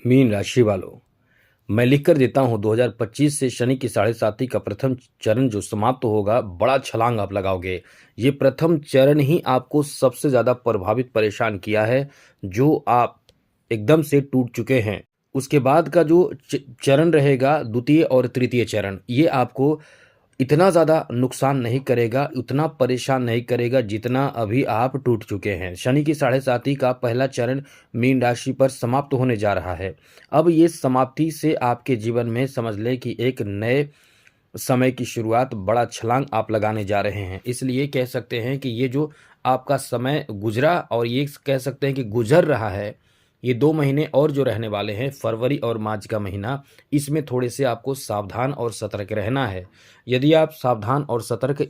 Mean राशि वालों, मैं लिख कर देता हूँ 2025 से शनि की साढ़े साती का प्रथम चरण जो समाप्त होगा, बड़ा छलांग आप लगाओगे। ये प्रथम चरण ही आपको सबसे ज़्यादा प्रभावित परेशान किया है, जो आप एकदम से टूट चुके हैं। उसके बाद का जो चरण रहेगा, द्वितीय और तृतीय चरण, ये आपको इतना ज़्यादा नुकसान नहीं करेगा, उतना परेशान नहीं करेगा जितना अभी आप टूट चुके हैं। शनि की साढ़े साती का पहला चरण मीन राशि पर समाप्त होने जा रहा है। अब ये समाप्ति से आपके जीवन में समझ लें कि एक नए समय की शुरुआत, बड़ा छलांग आप लगाने जा रहे हैं। इसलिए कह सकते हैं कि ये जो आपका समय गुजरा और ये कह सकते हैं कि गुजर रहा है, ये 2 महीने और जो रहने वाले हैं, फरवरी और मार्च का महीना, इसमें थोड़े से आपको सावधान और सतर्क रहना है। यदि आप सावधान और सतर्क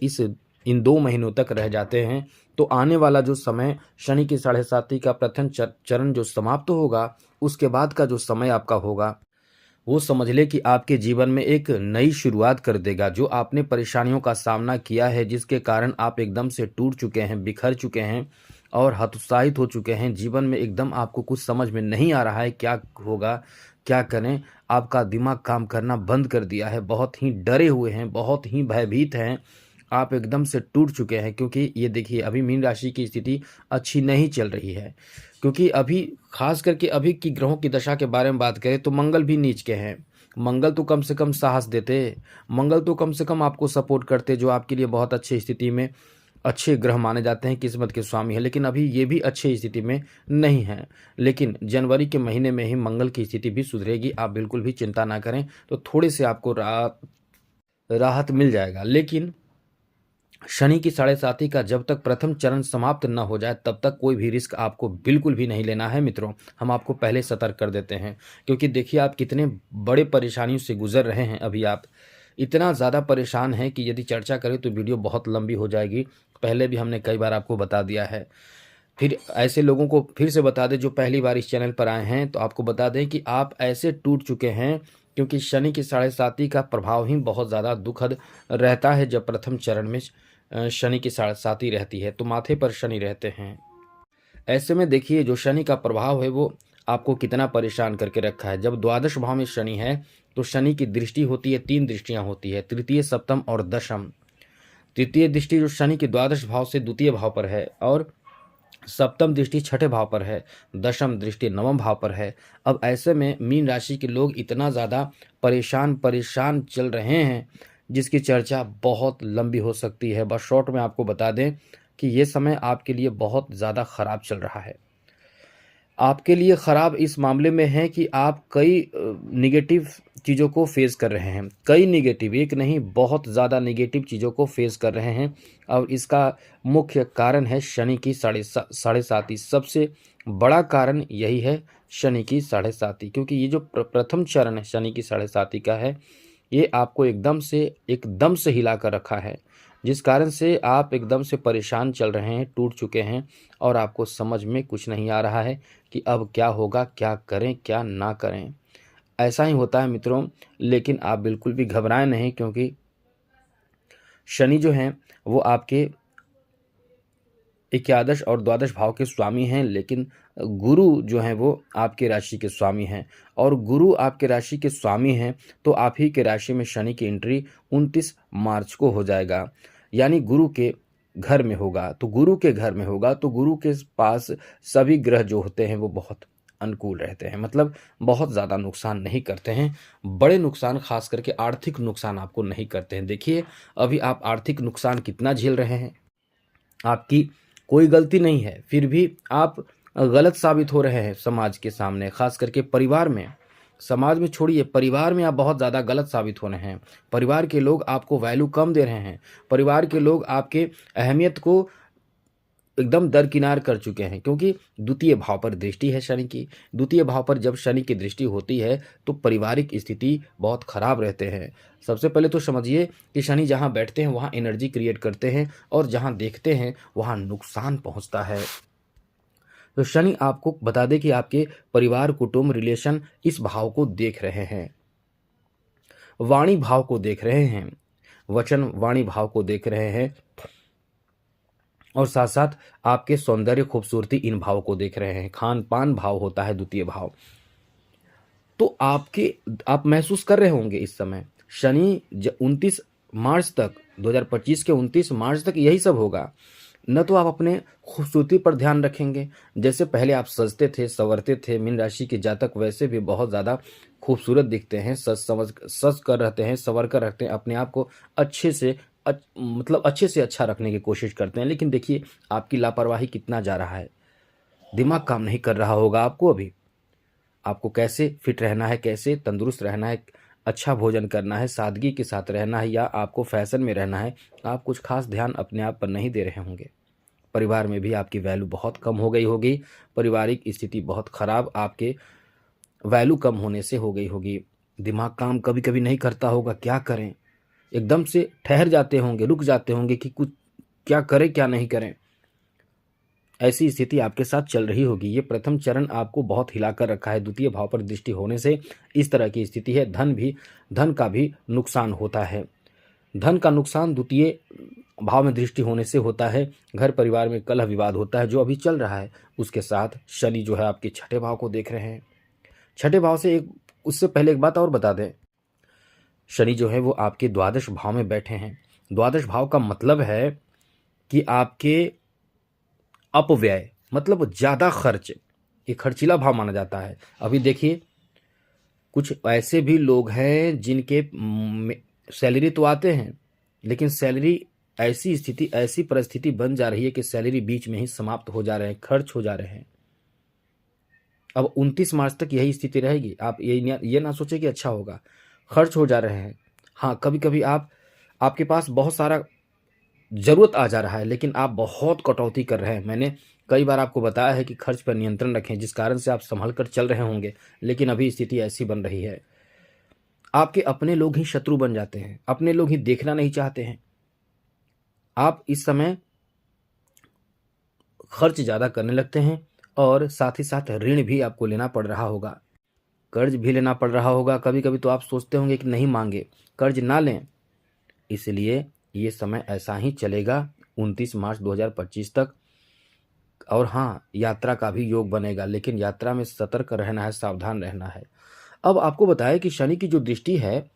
इन 2 महीनों तक रह जाते हैं, तो आने वाला जो समय शनि की साढ़े साती का प्रथम चरण जो समाप्त होगा, उसके बाद का जो समय आपका होगा, वो समझ ले कि आपके जीवन में एक नई शुरुआत कर देगा। जो आपने परेशानियों का सामना किया है, जिसके कारण आप एकदम से टूट चुके हैं, बिखर चुके हैं और हतोत्साहित हो चुके हैं, जीवन में एकदम आपको कुछ समझ में नहीं आ रहा है, क्या होगा, क्या करें, आपका दिमाग काम करना बंद कर दिया है, बहुत ही डरे हुए हैं, बहुत ही भयभीत हैं, आप एकदम से टूट चुके हैं। क्योंकि ये देखिए, अभी मीन राशि की स्थिति अच्छी नहीं चल रही है, क्योंकि अभी खास करके अभी की ग्रहों की दशा के बारे में बात करें तो मंगल भी नीच के हैं। मंगल तो कम से कम साहस देते, मंगल तो कम से कम आपको सपोर्ट करते, जो आपके लिए बहुत अच्छी स्थिति में अच्छे ग्रह माने जाते हैं, किस्मत के स्वामी है। लेकिन अभी ये भी अच्छी स्थिति में नहीं है। लेकिन जनवरी के महीने में ही मंगल की स्थिति भी सुधरेगी, आप बिल्कुल भी चिंता ना करें। तो थोड़े से आपको राहत मिल जाएगा। लेकिन शनि की साढ़े साती का जब तक प्रथम चरण समाप्त न हो जाए, तब तक कोई भी रिस्क आपको बिल्कुल भी नहीं लेना है मित्रों। हम आपको पहले सतर्क कर देते हैं, क्योंकि देखिए आप कितने बड़े परेशानियों से गुजर रहे हैं। अभी आप इतना ज़्यादा परेशान हैं कि यदि चर्चा करें तो वीडियो बहुत लंबी हो जाएगी। पहले भी हमने कई बार आपको बता दिया है। फिर ऐसे लोगों को फिर से बता दें जो पहली बार इस चैनल पर आए हैं, तो आपको बता दें कि आप ऐसे टूट चुके हैं क्योंकि शनि की साढ़े साती का प्रभाव ही बहुत ज़्यादा दुखद रहता है। जब प्रथम चरण में शनि की साढ़े साती रहती है, तो माथे पर शनि रहते हैं। ऐसे में देखिए, जो शनि का प्रभाव है वो आपको कितना परेशान करके रखा है। जब द्वादश भाव में शनि है, तो शनि की दृष्टि होती है, 3 दृष्टियां होती है, तृतीय, सप्तम और दशम। तृतीय दृष्टि जो शनि के द्वादश भाव से द्वितीय भाव पर है, और सप्तम दृष्टि छठे भाव पर है, दशम दृष्टि नवम भाव पर है। अब ऐसे में मीन राशि के लोग इतना ज़्यादा परेशान चल रहे हैं, जिसकी चर्चा बहुत लंबी हो सकती है। बस शॉर्ट में आपको बता दें कि ये समय आपके लिए बहुत ज़्यादा ख़राब चल रहा है। आपके लिए ख़राब इस मामले में है कि आप कई निगेटिव चीज़ों को फेस कर रहे हैं। कई निगेटिव, एक नहीं, बहुत ज़्यादा निगेटिव चीज़ों को फेस कर रहे हैं। और इसका मुख्य कारण है शनि की साढ़े साती। सबसे बड़ा कारण यही है, शनि की साढ़े साती। क्योंकि ये जो प्रथम चरण है शनि की साढ़े साती का है, ये आपको एकदम से हिला कर रखा है, जिस कारण से आप एकदम से परेशान चल रहे हैं, टूट चुके हैं और आपको समझ में कुछ नहीं आ रहा है कि अब क्या होगा, क्या करें, क्या ना करें। ऐसा ही होता है मित्रों। लेकिन आप बिल्कुल भी घबराएं नहीं, क्योंकि शनि जो हैं वो आपके एकादश और द्वादश भाव के स्वामी हैं। लेकिन गुरु जो हैं वो आपके राशि के स्वामी हैं, और गुरु आपके राशि के स्वामी हैं तो आप ही के राशि में शनि की एंट्री 29 मार्च को हो जाएगा। यानी गुरु के घर में होगा, तो गुरु के घर में होगा तो गुरु के पास सभी ग्रह जो होते हैं वो बहुत अनुकूल रहते हैं। मतलब बहुत ज़्यादा नुकसान नहीं करते हैं, बड़े नुकसान, खास करके आर्थिक नुकसान आपको नहीं करते हैं। देखिए अभी आप आर्थिक नुकसान कितना झेल रहे हैं। आपकी कोई गलती नहीं है, फिर भी आप गलत साबित हो रहे हैं समाज के सामने, खास करके परिवार में। समाज में छोड़िए, परिवार में आप बहुत ज़्यादा गलत साबित हो रहे हैं। परिवार के लोग आपको वैल्यू कम दे रहे हैं। परिवार के लोग आपके अहमियत को एकदम दरकिनार कर चुके हैं, क्योंकि द्वितीय भाव पर दृष्टि है शनि की। द्वितीय भाव पर जब शनि की दृष्टि होती है तो पारिवारिक स्थिति बहुत खराब रहते हैं। सबसे पहले तो समझिए कि शनि जहाँ बैठते हैं वहाँ एनर्जी क्रिएट करते हैं, और जहाँ देखते हैं वहाँ नुकसान पहुँचता है। तो शनि आपको बता दें कि आपके परिवार, कुटुंब, रिलेशन इस भाव को देख रहे हैं, वाणी भाव को देख रहे हैं, वचन वाणी भाव को देख रहे हैं, और साथ साथ आपके सौंदर्य, खूबसूरती इन भाव को देख रहे हैं। खान पान भाव होता है द्वितीय भाव। तो आप महसूस कर रहे होंगे इस समय शनि 29 मार्च तक, 2025 के 29 मार्च तक यही सब होगा। न तो आप अपने खूबसूरती पर ध्यान रखेंगे, जैसे पहले आप सजते थे, संवरते थे, मीन राशि के जातक वैसे भी बहुत ज़्यादा खूबसूरत दिखते हैं, सज कर रहते हैं, संवर कर रखते हैं, अपने आप को अच्छे से मतलब अच्छे से अच्छा रखने की कोशिश करते हैं। लेकिन देखिए आपकी लापरवाही कितना जा रहा है, दिमाग काम नहीं कर रहा होगा आपको अभी। आपको कैसे फिट रहना है, कैसे तंदुरुस्त रहना है, अच्छा भोजन करना है, सादगी के साथ रहना है, या आपको फैशन में रहना है, आप कुछ खास ध्यान अपने आप पर नहीं दे रहे होंगे। परिवार में भी आपकी वैल्यू बहुत कम हो गई होगी, पारिवारिक स्थिति बहुत खराब आपके वैल्यू कम होने से हो गई होगी। दिमाग काम कभी कभी नहीं करता होगा, क्या करें, एकदम से ठहर जाते होंगे, रुक जाते होंगे कि कुछ क्या करें क्या नहीं करें। ऐसी स्थिति आपके साथ चल रही होगी। ये प्रथम चरण आपको बहुत हिलाकर रखा है। द्वितीय भाव पर दृष्टि होने से इस तरह की स्थिति है। धन का भी नुकसान होता है। धन का नुकसान द्वितीय भाव में दृष्टि होने से होता है। घर परिवार में कलह विवाद होता है जो अभी चल रहा है। उसके साथ शनि जो है आपके छठे भाव को देख रहे हैं। छठे भाव से उससे पहले एक बात और बता दें, शनि जो है वो आपके द्वादश भाव में बैठे हैं। द्वादश भाव का मतलब है कि आपके अपव्यय, मतलब ज़्यादा खर्च, ये खर्चीला भाव माना जाता है। अभी देखिए कुछ ऐसे भी लोग हैं जिनके सैलरी तो आते हैं, लेकिन सैलरी ऐसी परिस्थिति बन जा रही है कि सैलरी बीच में ही समाप्त हो जा रहे हैं, खर्च हो जा रहे हैं। अब 29 मार्च तक यही स्थिति रहेगी। आप ये ना सोचें कि अच्छा होगा, खर्च हो जा रहे हैं। हाँ, कभी कभी आपके पास बहुत सारा ज़रूरत आ जा रहा है, लेकिन आप बहुत कटौती कर रहे हैं। मैंने कई बार आपको बताया है कि खर्च पर नियंत्रण रखें, जिस कारण से आप संभल कर चल रहे होंगे, लेकिन अभी स्थिति ऐसी बन रही है। आपके अपने लोग ही शत्रु बन जाते हैं, अपने लोग ही देखना नहीं चाहते हैं। आप इस समय खर्च ज़्यादा करने लगते हैं और साथ ही साथ ऋण भी आपको लेना पड़ रहा होगा, कर्ज भी लेना पड़ रहा होगा। कभी कभी तो आप सोचते होंगे कि नहीं मांगे, कर्ज ना लें। इसलिए ये समय ऐसा ही चलेगा 29 मार्च 2025 तक। और हाँ, यात्रा का भी योग बनेगा, लेकिन यात्रा में सतर्क रहना है, सावधान रहना है। अब आपको बताया कि शनि की जो दृष्टि है,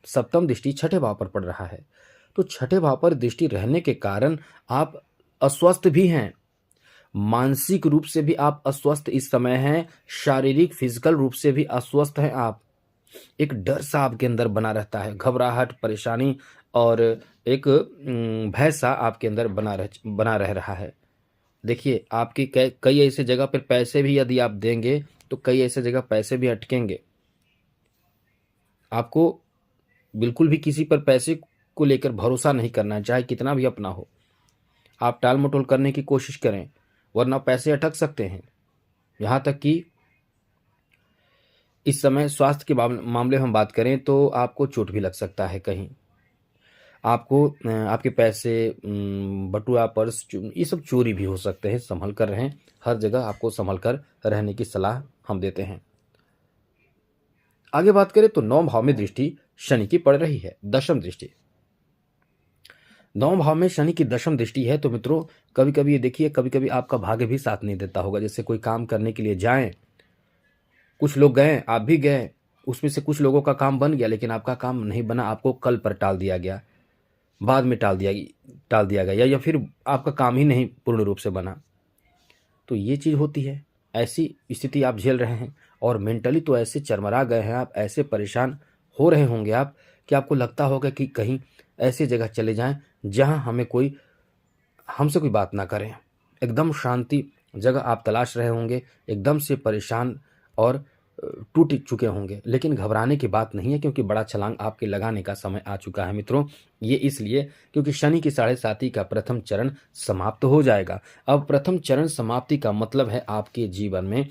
सप्तम दृष्टि छठे भाव पर पड़ रहा है। तो छठे भाव पर दृष्टि रहने के कारण आप अस्वस्थ भी हैं, मानसिक रूप से भी आप अस्वस्थ इस समय हैं, शारीरिक फिजिकल रूप से भी अस्वस्थ हैं आप। एक डर सा आपके अंदर बना रहता है, घबराहट, परेशानी और एक भय सा आपके अंदर बना रह रहा है। देखिए आपकी कई ऐसे जगह पर पैसे भी यदि आप देंगे तो कई ऐसे जगह पैसे भी अटकेंगे। आपको बिल्कुल भी किसी पर पैसे को लेकर भरोसा नहीं करना है, चाहे कितना भी अपना हो। आप टाल मटोल करने की कोशिश करें, वरना पैसे अटक सकते हैं। यहाँ तक कि इस समय स्वास्थ्य के मामले में हम बात करें तो आपको चोट भी लग सकता है कहीं। आपको आपके पैसे, बटुआ, पर्स, ये सब चोरी भी हो सकते हैं। संभल कर रहें, हर जगह आपको संभल कर रहने की सलाह हम देते हैं। आगे बात करें तो 9 भाव में दृष्टि शनि की पड़ रही है, दशम दृष्टि। 9 भाव में शनि की दशम दृष्टि है तो मित्रों कभी कभी ये देखिए, कभी कभी आपका भाग्य भी साथ नहीं देता होगा। जैसे कोई काम करने के लिए जाएं, कुछ लोग गए, आप भी गए, उसमें से कुछ लोगों का काम बन गया लेकिन आपका काम नहीं बना, आपको कल पर टाल दिया गया, बाद में टाल दिया गया, या फिर आपका काम ही नहीं पूर्ण रूप से बना। तो ये चीज़ होती है, ऐसी स्थिति आप झेल रहे हैं और मेंटली तो ऐसे चरमरा गए हैं आप, ऐसे परेशान हो रहे होंगे आप कि आपको लगता होगा कि कहीं ऐसी जगह चले जाएं जहां हमसे कोई बात ना करें। एकदम शांति जगह आप तलाश रहे होंगे, एकदम से परेशान और टूट चुके होंगे। लेकिन घबराने की बात नहीं है, क्योंकि बड़ा छलांग आपके लगाने का समय आ चुका है मित्रों। ये इसलिए क्योंकि शनि की 7.5 का प्रथम चरण समाप्त हो जाएगा। अब प्रथम चरण समाप्ति का मतलब है आपके जीवन में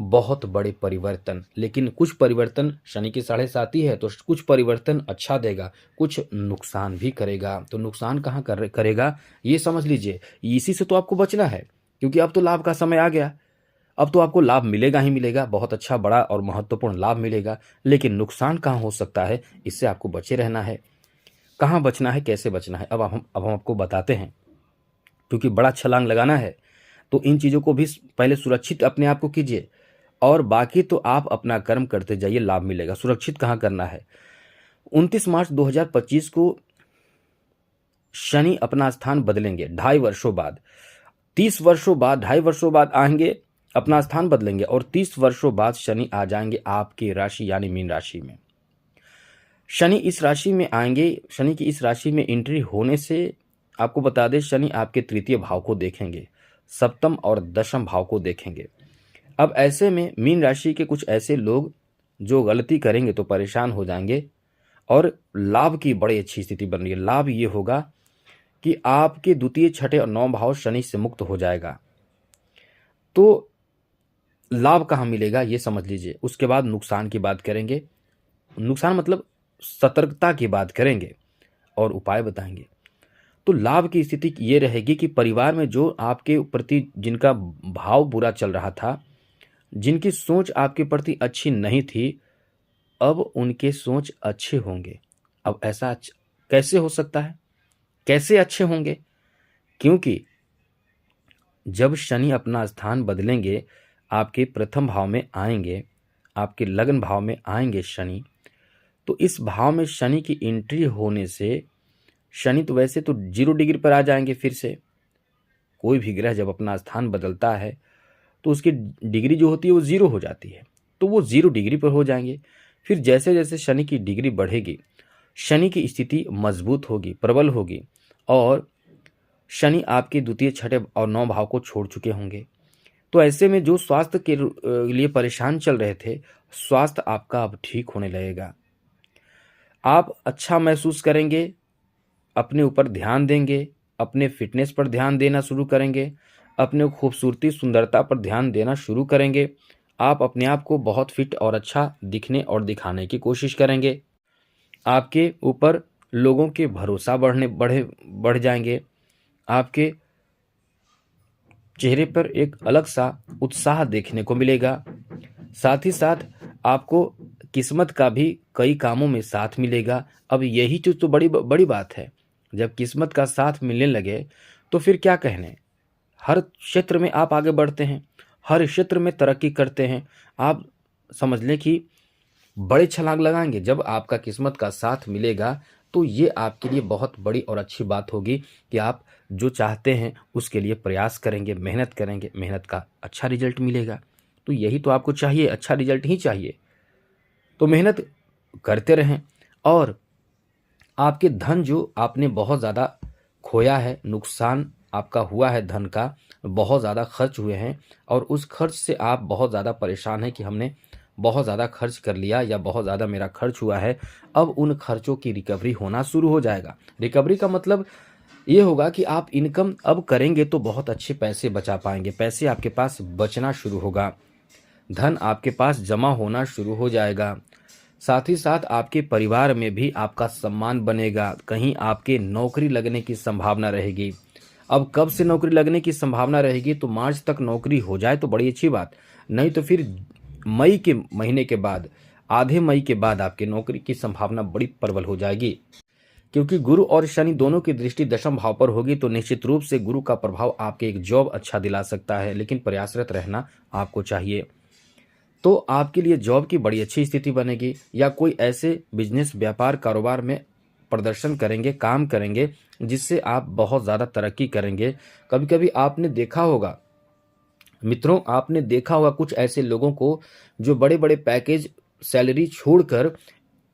बहुत बड़े परिवर्तन। लेकिन कुछ परिवर्तन, शनि की 7.5 है तो कुछ परिवर्तन अच्छा देगा, कुछ नुकसान भी करेगा। तो नुकसान कहाँ करेगा ये समझ लीजिए। इसी से तो आपको बचना है, क्योंकि अब तो लाभ का समय आ गया। अब तो आपको लाभ मिलेगा ही मिलेगा, बहुत अच्छा, बड़ा और महत्वपूर्ण लाभ मिलेगा। लेकिन नुकसान कहाँ हो सकता है, इससे आपको बचे रहना है। कहाँ बचना है, कैसे बचना है, अब हम आपको बताते हैं। क्योंकि बड़ा छलांग लगाना है तो इन चीज़ों को भी पहले सुरक्षित अपने आप को कीजिए और बाकी तो आप अपना कर्म करते जाइए, लाभ मिलेगा। सुरक्षित कहाँ करना है? 29 मार्च 2025 को शनि अपना स्थान बदलेंगे 2.5 वर्षों बाद। 30 वर्षों बाद, 2.5 वर्षों बाद आएंगे, अपना स्थान बदलेंगे और 30 वर्षों बाद शनि आ जाएंगे आपकी राशि यानी मीन राशि में। शनि इस राशि में आएंगे। शनि की इस राशि में एंट्री होने से आपको बता दें, शनि आपके तृतीय भाव को देखेंगे, सप्तम और दशम भाव को देखेंगे। अब ऐसे में मीन राशि के कुछ ऐसे लोग जो गलती करेंगे तो परेशान हो जाएंगे और लाभ की बड़ी अच्छी स्थिति बन रही है। लाभ ये होगा कि आपके द्वितीय, छठे और 9 भाव शनि से मुक्त हो जाएगा। तो लाभ कहाँ मिलेगा ये समझ लीजिए। उसके बाद नुकसान की बात करेंगे। नुकसान मतलब सतर्कता की बात करेंगे और उपाय बताएंगे। तो लाभ की स्थिति ये रहेगी कि परिवार में जो आपके प्रति जिनका भाव बुरा चल रहा था, जिनकी सोच आपके प्रति अच्छी नहीं थी, अब उनके सोच अच्छे होंगे। अब ऐसा कैसे हो सकता है? कैसे अच्छे होंगे? क्योंकि जब शनि अपना स्थान बदलेंगे, आपके प्रथम भाव में आएंगे, आपके लग्न भाव में आएंगे शनि, तो इस भाव में शनि की एंट्री होने से शनि तो वैसे तो 0 डिग्री पर आ जाएंगे फिर से। कोई भी ग्रह जब अपना स्थान बदलता है तो उसकी डिग्री जो होती है वो 0 हो जाती है, तो वो 0 डिग्री पर हो जाएंगे। फिर जैसे जैसे शनि की डिग्री बढ़ेगी, शनि की स्थिति मजबूत होगी, प्रबल होगी और शनि आपके द्वितीय, छठे और 9 भाव को छोड़ चुके होंगे। तो ऐसे में जो स्वास्थ्य के लिए परेशान चल रहे थे, स्वास्थ्य आपका अब ठीक होने लगेगा। आप अच्छा महसूस करेंगे, अपने ऊपर ध्यान देंगे, अपने फिटनेस पर ध्यान देना शुरू करेंगे, अपने खूबसूरती, सुंदरता पर ध्यान देना शुरू करेंगे। आप अपने आप को बहुत फिट और अच्छा दिखने और दिखाने की कोशिश करेंगे। आपके ऊपर लोगों के भरोसा बढ़ जाएंगे। आपके चेहरे पर एक अलग सा उत्साह देखने को मिलेगा। साथ ही साथ आपको किस्मत का भी कई कामों में साथ मिलेगा। अब यही चीज तो बड़ी बड़ी बात है। जब किस्मत का साथ मिलने लगे तो फिर क्या कहने। हर क्षेत्र में आप आगे बढ़ते हैं, हर क्षेत्र में तरक्की करते हैं। आप समझ लें कि बड़े छलांग लगाएंगे। जब आपका किस्मत का साथ मिलेगा तो ये आपके लिए बहुत बड़ी और अच्छी बात होगी कि आप जो चाहते हैं उसके लिए प्रयास करेंगे, मेहनत करेंगे, मेहनत का अच्छा रिजल्ट मिलेगा। तो यही तो आपको चाहिए, अच्छा रिजल्ट ही चाहिए। तो मेहनत करते रहें और आपके धन जो आपने बहुत ज़्यादा खोया है, नुकसान आपका हुआ है, धन का बहुत ज़्यादा खर्च हुए हैं और उस खर्च से आप बहुत ज़्यादा परेशान हैं कि हमने बहुत ज़्यादा खर्च कर लिया या बहुत ज़्यादा मेरा खर्च हुआ है। अब उन खर्चों की रिकवरी होना शुरू हो जाएगा। रिकवरी का मतलब ये होगा कि आप इनकम अब करेंगे तो बहुत अच्छे पैसे बचा पाएंगे। पैसे आपके पास बचना शुरू होगा, धन आपके पास जमा होना शुरू हो जाएगा। साथ ही साथ आपके परिवार में भी आपका सम्मान बनेगा। कहीं आपके नौकरी लगने की संभावना रहेगी। अब कब से नौकरी लगने की संभावना रहेगी? तो मार्च तक नौकरी हो जाए तो बड़ी अच्छी बात, नहीं तो फिर मई के महीने के बाद, आधे मई के बाद आपके नौकरी की संभावना बड़ी प्रबल हो जाएगी। क्योंकि गुरु और शनि दोनों की दृष्टि दशम भाव पर होगी तो निश्चित रूप से गुरु का प्रभाव आपके एक जॉब अच्छा दिला सकता है, लेकिन प्रयासरत रहना आपको चाहिए। तो आपके लिए जॉब की बड़ी अच्छी स्थिति बनेगी या कोई ऐसे बिजनेस, व्यापार, कारोबार में प्रदर्शन करेंगे, काम करेंगे जिससे आप बहुत ज़्यादा तरक्की करेंगे। कभी कभी आपने देखा होगा मित्रों, आपने देखा होगा कुछ ऐसे लोगों को जो बड़े बड़े पैकेज, सैलरी छोड़कर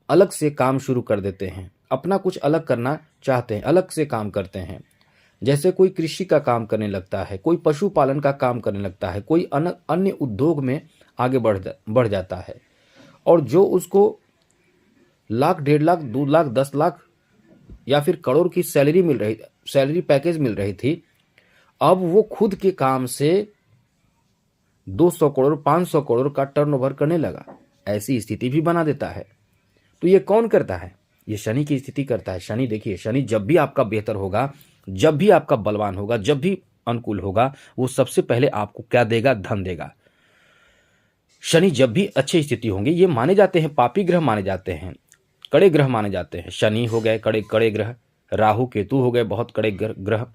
अलग से काम शुरू कर देते हैं, अपना कुछ अलग करना चाहते हैं, अलग से काम करते हैं। जैसे कोई कृषि का काम करने लगता है, कोई पशुपालन का काम करने लगता है, कोई अन्य उद्योग में आगे बढ़ जाता है और जो उसको लाख, 1.5 लाख, 2 लाख, 10 लाख या फिर करोड़ की सैलरी पैकेज मिल रही थी, अब वो खुद के काम से 200 करोड़, 500 करोड़ का टर्नओवर करने लगा। ऐसी स्थिति भी बना देता है। तो ये कौन करता है? ये शनि की स्थिति करता है। शनि, देखिए, शनि जब भी आपका बेहतर होगा, जब भी आपका बलवान होगा, जब भी अनुकूल होगा, वो सबसे पहले आपको क्या देगा? धन देगा। शनि जब भी अच्छी स्थिति होंगे, ये माने जाते हैं पापी ग्रह माने जाते हैं, कड़े ग्रह माने जाते हैं। शनि हो गए कड़े ग्रह, राहु केतु हो गए बहुत कड़े ग्रह।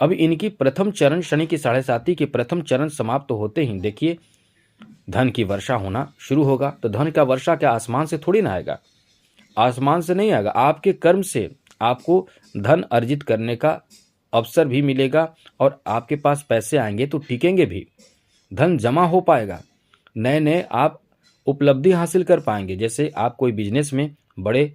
अब इनकी प्रथम चरण, शनि की 7.5 के प्रथम चरण समाप्त होते ही देखिए धन की वर्षा होना शुरू होगा। तो धन का वर्षा क्या आसमान से थोड़ी ना आएगा, आसमान से नहीं आएगा, आपके कर्म से आपको धन अर्जित करने का अवसर भी मिलेगा और आपके पास पैसे आएंगे तो टिकेंगे भी, धन जमा हो पाएगा, नए नए आप उपलब्धि हासिल कर पाएंगे। जैसे आप कोई बिजनेस में बड़े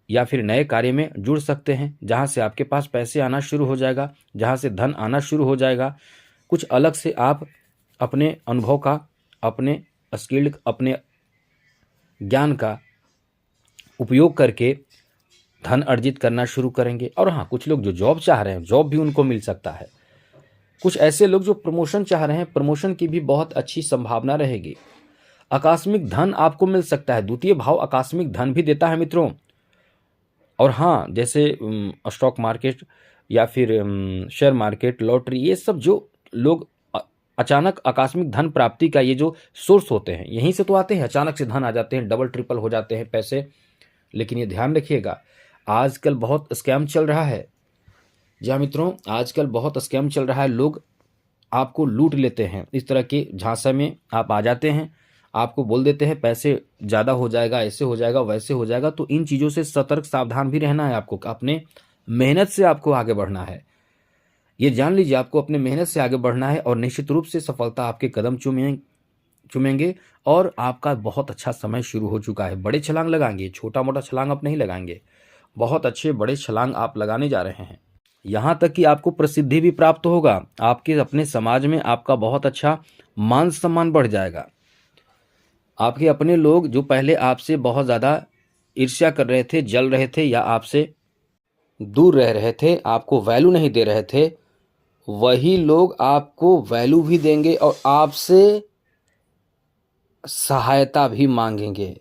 या फिर नए कार्य में जुड़ सकते हैं, जहाँ से आपके पास पैसे आना शुरू हो जाएगा, जहाँ से धन आना शुरू हो जाएगा। कुछ अलग से आप अपने अनुभव का, अपने स्किल, अपने ज्ञान का उपयोग करके धन अर्जित करना शुरू करेंगे। और हाँ, कुछ लोग जो जॉब चाह रहे हैं, जॉब भी उनको मिल सकता है। कुछ ऐसे लोग जो प्रमोशन चाह रहे हैं, प्रमोशन की भी बहुत अच्छी संभावना रहेगी। आकस्मिक धन आपको मिल सकता है, द्वितीय भाव आकस्मिक धन भी देता है मित्रों। और हाँ, जैसे स्टॉक मार्केट या फिर शेयर मार्केट, लॉटरी, ये सब जो लोग अचानक आकस्मिक धन प्राप्ति का ये जो सोर्स होते हैं, यहीं से तो आते हैं, अचानक से धन आ जाते हैं, डबल ट्रिपल हो जाते हैं पैसे। लेकिन ये ध्यान रखिएगा, आजकल बहुत स्कैम चल रहा है। जी हाँ मित्रों, आजकल बहुत स्कैम चल रहा है, लोग आपको लूट लेते हैं। इस तरह के झांसा में आप आ जाते हैं, आपको बोल देते हैं पैसे ज़्यादा हो जाएगा, ऐसे हो जाएगा, वैसे हो जाएगा। तो इन चीज़ों से सतर्क सावधान भी रहना है आपको। अपने मेहनत से आपको आगे बढ़ना है, ये जान लीजिए, आपको अपने मेहनत से आगे बढ़ना है और निश्चित रूप से सफलता आपके कदम चूमेंगे। और आपका बहुत अच्छा समय शुरू हो चुका है। बड़े छलांग लगाएंगे, छोटा मोटा छलांग आप नहीं लगाएंगे, बहुत अच्छे बड़े छलांग आप लगाने जा रहे हैं। यहाँ तक कि आपको प्रसिद्धि भी प्राप्त होगा, आपके अपने समाज में आपका बहुत अच्छा मान सम्मान बढ़ जाएगा। आपके अपने लोग जो पहले आपसे बहुत ज़्यादा ईर्ष्या कर रहे थे, जल रहे थे या आपसे दूर रह रहे थे, आपको वैल्यू नहीं दे रहे थे, वही लोग आपको वैल्यू भी देंगे और आपसे सहायता भी मांगेंगे,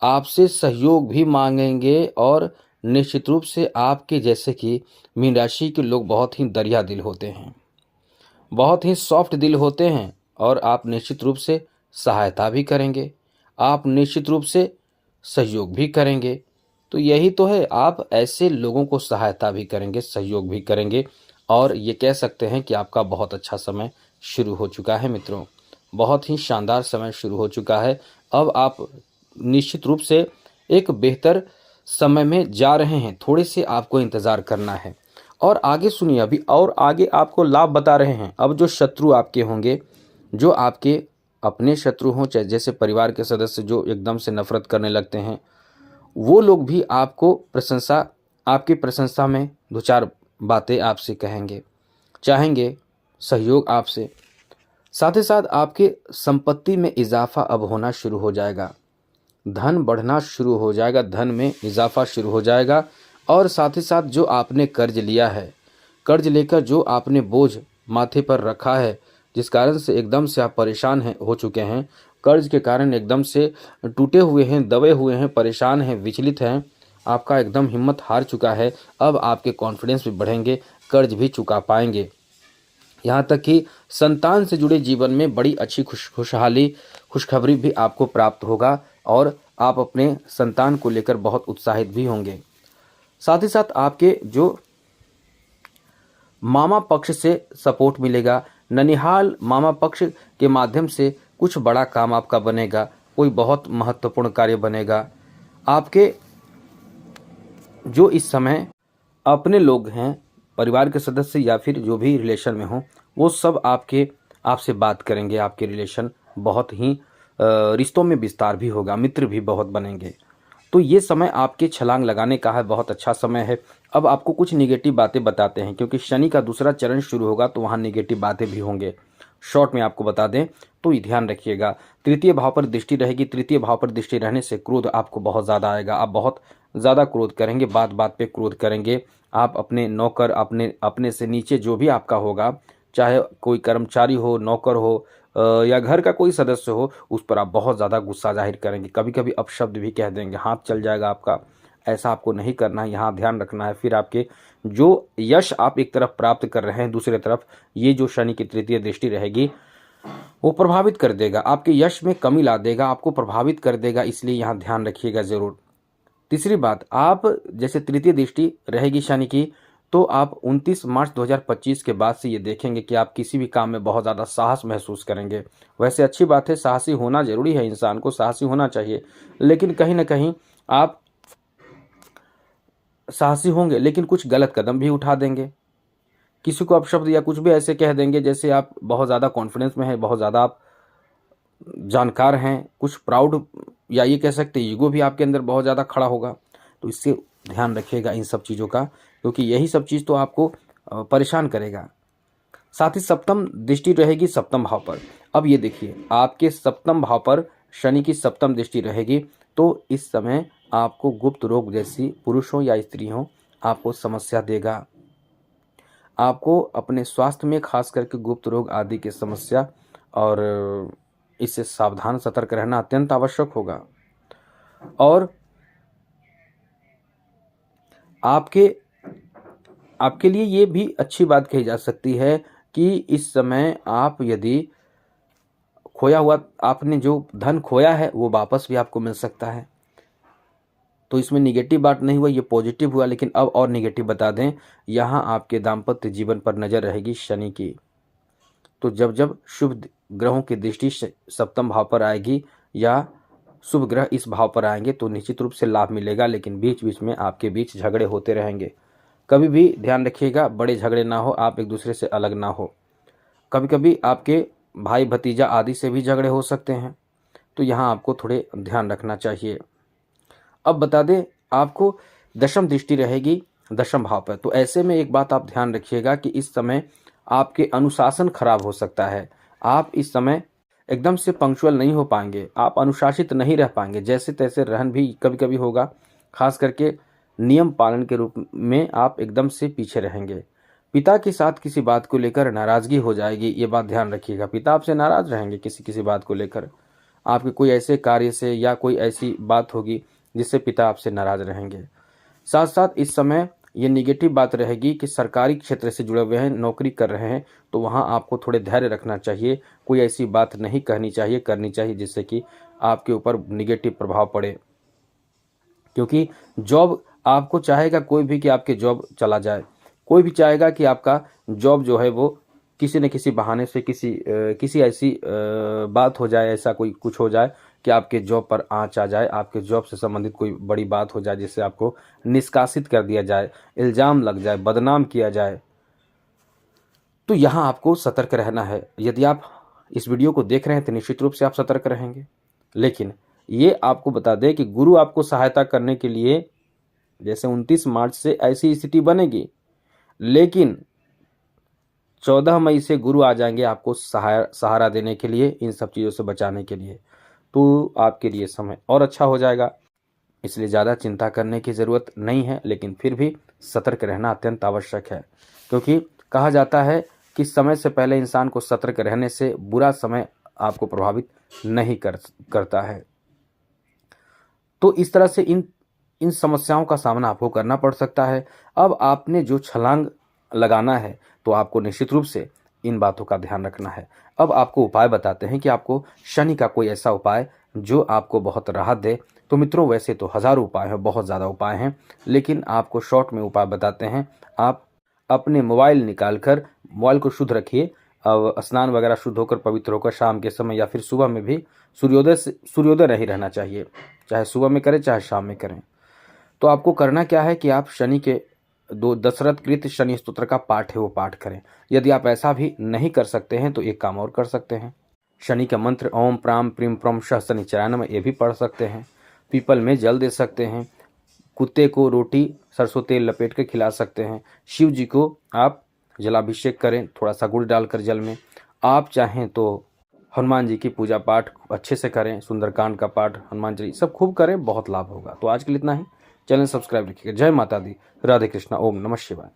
आपसे सहयोग भी मांगेंगे। और निश्चित रूप से आपके जैसे कि मीन राशि के लोग बहुत ही दरिया दिल होते हैं, बहुत ही सॉफ्ट दिल होते हैं और आप निश्चित रूप से सहायता भी करेंगे, आप निश्चित रूप से सहयोग भी करेंगे। तो यही तो है, आप ऐसे लोगों को सहायता भी करेंगे, सहयोग भी करेंगे और ये कह सकते हैं कि आपका बहुत अच्छा समय शुरू हो चुका है मित्रों, बहुत ही शानदार समय शुरू हो चुका है। अब आप निश्चित रूप से एक बेहतर समय में जा रहे हैं, थोड़े से आपको इंतज़ार करना है। और आगे सुनिए, अभी और आगे आपको लाभ बता रहे हैं। अब जो शत्रु आपके होंगे, जो आपके अपने शत्रु हों, चाहे जैसे परिवार के सदस्य जो एकदम से नफरत करने लगते हैं, वो लोग भी आपको आपकी प्रशंसा में दो चार बातें आपसे कहेंगे, चाहेंगे सहयोग आपसे। साथ ही साथ आपके संपत्ति में इजाफा अब होना शुरू हो जाएगा, धन बढ़ना शुरू हो जाएगा, धन में इजाफा शुरू हो जाएगा। और साथ ही साथ जो आपने कर्ज लिया है, कर्ज लेकर जो आपने बोझ माथे पर रखा है, जिस कारण से एकदम से आप परेशान हो चुके हैं, कर्ज के कारण एकदम से टूटे हुए हैं, दबे हुए हैं, परेशान हैं, विचलित हैं, आपका एकदम हिम्मत हार चुका है। अब आपके कॉन्फिडेंस भी बढ़ेंगे, कर्ज भी चुका पाएंगे। यहाँ तक कि संतान से जुड़े जीवन में बड़ी अच्छी खुशखबरी भी आपको प्राप्त होगा और आप अपने संतान को लेकर बहुत उत्साहित भी होंगे। साथ ही साथ आपके जो मामा पक्ष से सपोर्ट मिलेगा, ननिहाल मामा पक्ष के माध्यम से कुछ बड़ा काम आपका बनेगा, कोई बहुत महत्वपूर्ण कार्य बनेगा। आपके जो इस समय अपने लोग हैं, परिवार के सदस्य या फिर जो भी रिलेशन में हो, वो सब आपसे बात करेंगे, आपके रिलेशन बहुत ही रिश्तों में विस्तार भी होगा, मित्र भी बहुत बनेंगे। तो ये समय आपके छलांग लगाने का है, बहुत अच्छा समय है। अब आपको कुछ निगेटिव बातें बताते हैं, क्योंकि शनि का दूसरा चरण शुरू होगा तो वहाँ निगेटिव बातें भी होंगे। शॉर्ट में आपको बता दें तो ये ध्यान रखिएगा, तृतीय भाव पर दृष्टि रहेगी, तृतीय भाव पर दृष्टि रहने से क्रोध आपको बहुत ज़्यादा आएगा, आप बहुत ज़्यादा क्रोध करेंगे, बात बात पे क्रोध करेंगे। आप अपने नौकर, अपने से नीचे जो भी आपका होगा, चाहे कोई कर्मचारी हो, नौकर हो या घर का कोई सदस्य हो, उस पर आप बहुत ज़्यादा गुस्सा जाहिर करेंगे, कभी कभी अपशब्द भी कह देंगे, हाथ चल जाएगा आपका। ऐसा आपको नहीं करना है, यहाँ ध्यान रखना है। फिर आपके जो यश आप एक तरफ प्राप्त कर रहे हैं, दूसरी तरफ ये जो शनि की तृतीय दृष्टि रहेगी वो प्रभावित कर देगा, आपके यश में कमी ला देगा, आपको प्रभावित कर देगा, इसलिए यहाँ ध्यान रखिएगा ज़रूर। तीसरी बात, आप जैसे तृतीय दृष्टि रहेगी शनि की, तो आप 29 मार्च 2025 के बाद से ये देखेंगे कि आप किसी भी काम में बहुत ज़्यादा साहस महसूस करेंगे। वैसे अच्छी बात है, साहसी होना ज़रूरी है, इंसान को साहसी होना चाहिए, लेकिन कहीं न कहीं आप साहसी होंगे लेकिन कुछ गलत कदम भी उठा देंगे। किसी को अपशब्द या कुछ भी ऐसे कह देंगे जैसे आप बहुत ज़्यादा कॉन्फिडेंस में हैं, बहुत ज़्यादा आप जानकार हैं, कुछ प्राउड या ये कह सकते हैं ईगो भी आपके अंदर बहुत ज़्यादा खड़ा होगा। तो इससे ध्यान रखिएगा इन सब चीज़ों का, क्योंकि यही सब चीज़ तो आपको परेशान करेगा। साथ ही सप्तम दृष्टि रहेगी सप्तम भाव पर। अब ये देखिए, आपके सप्तम भाव पर शनि की सप्तम दृष्टि रहेगी, तो इस समय आपको गुप्त रोग जैसी पुरुष हो या स्त्री हो आपको समस्या देगा। आपको अपने स्वास्थ्य में खास करके गुप्त रोग आदि की समस्या और इससे सावधान सतर्क रहना अत्यंत आवश्यक होगा। और आपके लिए ये भी अच्छी बात कही जा सकती है कि इस समय आप यदि खोया हुआ आपने जो धन खोया है वो वापस भी आपको मिल सकता है। तो इसमें निगेटिव बात नहीं हुआ, ये पॉजिटिव हुआ। लेकिन अब और निगेटिव बता दें, यहाँ आपके दाम्पत्य जीवन पर नज़र रहेगी शनि की। तो जब जब शुभ ग्रहों की दृष्टि सप्तम भाव पर आएगी या शुभ ग्रह इस भाव पर आएंगे तो निश्चित रूप से लाभ मिलेगा, लेकिन बीच बीच में आपके बीच झगड़े होते रहेंगे। कभी भी ध्यान रखिएगा, बड़े झगड़े ना हो, आप एक दूसरे से अलग ना हो। कभी कभी आपके भाई भतीजा आदि से भी झगड़े हो सकते हैं, तो यहाँ आपको थोड़े ध्यान रखना चाहिए। अब बता दें, आपको दशम दृष्टि रहेगी दशम भाव पर। तो ऐसे में एक बात आप ध्यान रखिएगा कि इस समय आपके अनुशासन खराब हो सकता है। आप इस समय एकदम से पंक्चुअल नहीं हो पाएंगे, आप अनुशासित नहीं रह पाएंगे, जैसे तैसे रहन भी कभी कभी होगा। खास करके नियम पालन के रूप में आप एकदम से पीछे रहेंगे। पिता के साथ किसी बात को लेकर नाराज़गी हो जाएगी, ये बात ध्यान रखिएगा। पिता आपसे नाराज़ रहेंगे किसी किसी बात को लेकर, आपके कोई ऐसे कार्य से या कोई ऐसी बात होगी जिससे पिता आपसे नाराज़ रहेंगे। साथ साथ इस समय ये निगेटिव बात रहेगी कि सरकारी क्षेत्र से जुड़े हुए हैं, नौकरी कर रहे हैं, तो वहाँ आपको थोड़े धैर्य रखना चाहिए। कोई ऐसी बात नहीं कहनी चाहिए, करनी चाहिए जिससे कि आपके ऊपर निगेटिव प्रभाव पड़े। क्योंकि जॉब आपको चाहेगा कोई भी कि आपके जॉब चला जाए, कोई भी चाहेगा कि आपका जॉब जो है वो किसी न किसी बहाने से किसी ऐसी बात हो जाए, ऐसा कोई कुछ हो जाए कि आपके जॉब पर आँच आ जाए, आपके जॉब से संबंधित कोई बड़ी बात हो जाए जिससे आपको निष्कासित कर दिया जाए, इल्ज़ाम लग जाए, बदनाम किया जाए। तो यहाँ आपको सतर्क रहना है। यदि आप इस वीडियो को देख रहे हैं तो निश्चित रूप से आप सतर्क रहेंगे। लेकिन ये आपको बता दें कि गुरु आपको सहायता करने के लिए जैसे 29 मार्च से ऐसी स्थिति बनेगी, लेकिन 14 मई से गुरु आ जाएंगे आपको सहारा देने के लिए, इन सब चीज़ों से बचाने के लिए। तो आपके लिए समय और अच्छा हो जाएगा, इसलिए ज़्यादा चिंता करने की ज़रूरत नहीं है। लेकिन फिर भी सतर्क रहना अत्यंत आवश्यक है, क्योंकि कहा जाता है कि समय से पहले इंसान को सतर्क रहने से बुरा समय आपको प्रभावित नहीं करता है। तो इस तरह से इन समस्याओं का सामना आपको करना पड़ सकता है। अब आपने जो छलांग लगाना है तो आपको निश्चित रूप से इन बातों का ध्यान रखना है। अब आपको उपाय बताते हैं कि आपको शनि का कोई ऐसा उपाय जो आपको बहुत राहत दे। तो मित्रों, वैसे तो हज़ारों उपाय हैं, बहुत ज़्यादा उपाय हैं, लेकिन आपको शॉर्ट में उपाय बताते हैं। आप अपने मोबाइल निकाल कर मोबाइल को शुद्ध रखिए, अब स्नान वगैरह शुद्ध होकर पवित्र होकर शाम के समय या फिर सुबह में भी सूर्योदय नहीं रहना चाहिए, चाहे सुबह में करें चाहे शाम में करें। तो आपको करना क्या है कि आप शनि के दशरथ कृत शनि स्तोत्र का पाठ है वो पाठ करें। यदि आप ऐसा भी नहीं कर सकते हैं तो एक काम और कर सकते हैं, शनि का मंत्र ओम प्राम प्रीम प्रम शः शनिचराय नमः ये भी पढ़ सकते हैं। पीपल में जल दे सकते हैं, कुत्ते को रोटी सरसों तेल लपेट कर खिला सकते हैं। शिव जी को आप जलाभिषेक करें थोड़ा सा गुड़ डालकर जल में। आप चाहें तो हनुमान जी की पूजा पाठ अच्छे से करें, सुंदरकांड का पाठ, हनुमान जी सब खूब करें, बहुत लाभ होगा। तो आज के लिए इतना ही। चैनल सब्सक्राइब रखिएगा। जय माता दी, राधे कृष्णा, ओम नमः शिवाय।